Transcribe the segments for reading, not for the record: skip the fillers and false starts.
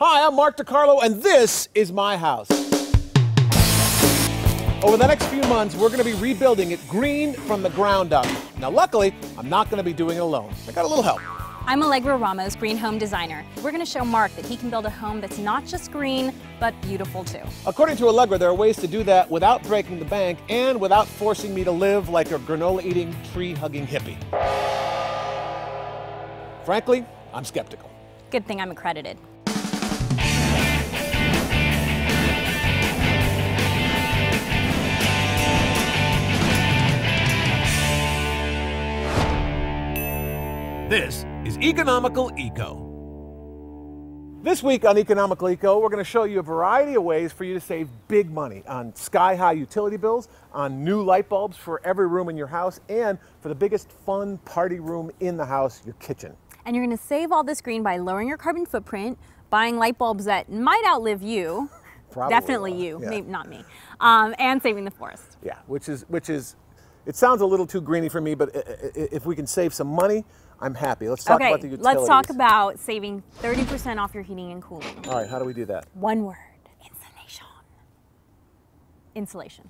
Hi, I'm Mark DeCarlo, and this is my house. Over the next few months, we're going to be rebuilding it green from the ground up. Now, luckily, I'm not going to be doing it alone. I got a little help. I'm Alegre Ramos, green home designer. We're going to show Mark that he can build a home that's not just green, but beautiful too. According to Alegre, there are ways to do that without breaking the bank and without forcing me to live like a granola-eating, tree-hugging hippie. Frankly, I'm skeptical. Good thing I'm accredited. This is Economical Eco. This week on Economical Eco, we're going to show you a variety of ways for you to save big money on sky-high utility bills, on new light bulbs for every room in your house, and for the biggest fun party room in the house, your kitchen. And you're going to save all this green by lowering your carbon footprint, buying light bulbs that might outlive you, definitely you, yeah. maybe not me, and saving the forest. Yeah, which is, it sounds a little too greeny for me, but if we can save some money, I'm happy. Let's talk about the utilities. Let's talk about saving 30% off your heating and cooling. All right, how do we do that? One word, insulation.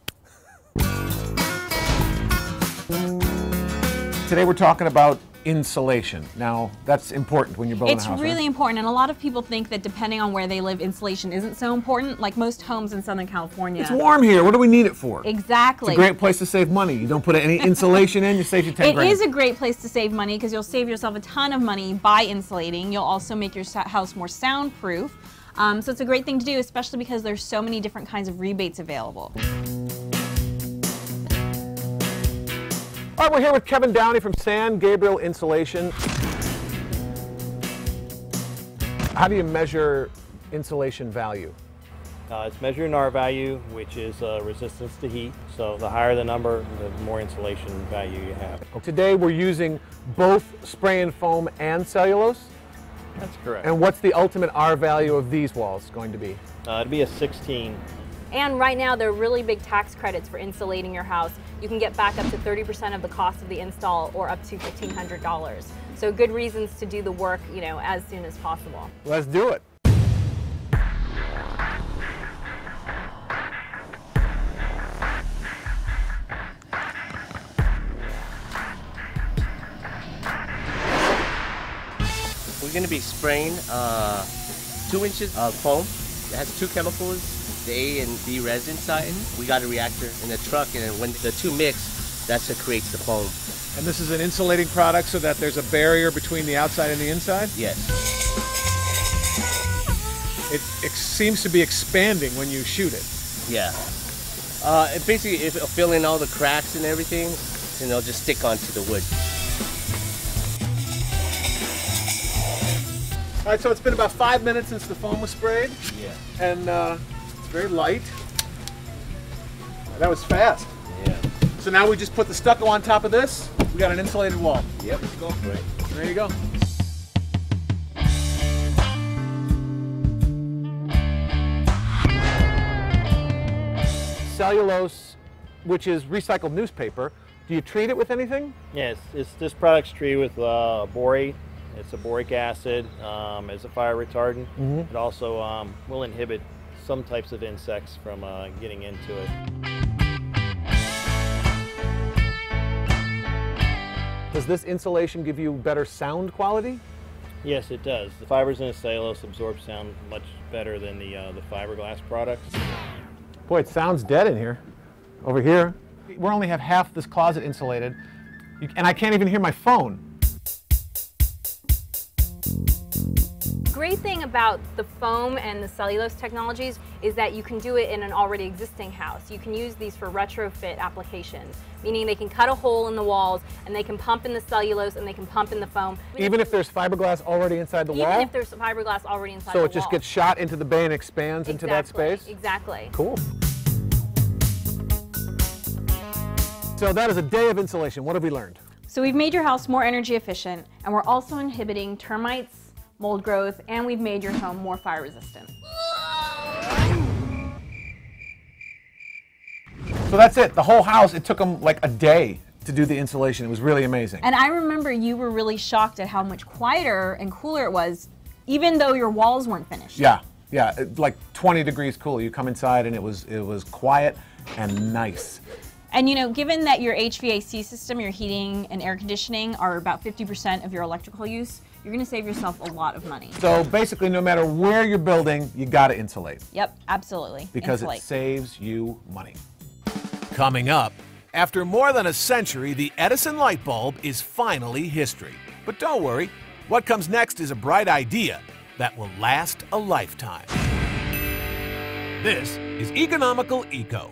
Today we're talking about insulation. Now, that's important when you're building a house. It's really important, and a lot of people think that depending on where they live, insulation isn't so important, like most homes in Southern California. It's warm here. What do we need it for? Exactly. It's a great place to save money. You don't put any insulation in, you save you 10 grand. It is a great place to save money because you'll save yourself a ton of money by insulating. You'll also make your house more soundproof. So it's a great thing to do, especially because there's so many different kinds of rebates available. All right, we're here with Kevin Downey from San Gabriel Insulation. How do you measure insulation value? It's measuring R value, which is resistance to heat. So the higher the number, the more insulation value you have. Today we're using both spray and foam and cellulose. That's correct. And what's the ultimate R value of these walls going to be? It'd be a 16. And right now, there are really big tax credits for insulating your house. You can get back up to 30% of the cost of the install or up to $1,500. So good reasons to do the work, as soon as possible. Let's do it. We're going to be spraying 2 inches of foam. It has 2 chemicals, the A and B resin side. We got a reactor in the truck, and when the 2 mix, that's what creates the foam. And this is an insulating product so that there's a barrier between the outside and the inside? Yes. It seems to be expanding when you shoot it. Yeah. It basically it'll fill in all the cracks and everything, and it'll just stick onto the wood. All right, so it's been about 5 minutes since the foam was sprayed. Yeah. And it's very light. That was fast. Yeah. So now we just put the stucco on top of this. We got an insulated wall. Yep, go for it. There you go. Cellulose, which is recycled newspaper, do you treat it with anything? Yes, this product's treated with borate. It's a boric acid. It's a fire retardant. It also will inhibit some types of insects from getting into it. Does this insulation give you better sound quality? Yes, it does. The fibers in the cellulose absorb sound much better than the fiberglass products. Boy, it sounds dead in here. Over here. We only have half this closet insulated, and I can't even hear my phone. Great thing about the foam and the cellulose technologies is that you can do it in an already existing house. You can use these for retrofit applications, meaning they can cut a hole in the walls and they can pump in the cellulose and they can pump in the foam. Even if there's fiberglass already inside the wall? Even if there's fiberglass already inside the So wall. it just gets shot into the bay and expands into that space? Exactly. Cool. So that is a day of insulation. What have we learned? So we've made your house more energy efficient, and we're also inhibiting termites, mold growth, and we've made your home more fire resistant. So that's it. The whole house, it took them like a day to do the insulation. It was really amazing. And I remember you were really shocked at how much quieter and cooler it was even though your walls weren't finished. Yeah, like 20 degrees cool. You come inside and it was quiet and nice. And you know, given that your HVAC system, your heating and air conditioning are about 50% of your electrical use, you're gonna save yourself a lot of money. So basically, no matter where you're building, you gotta insulate. Yep, absolutely. Because Insulate. it saves you money. Coming up, after more than a century, the Edison light bulb is finally history. But don't worry, what comes next is a bright idea that will last a lifetime. This is Economical Eco.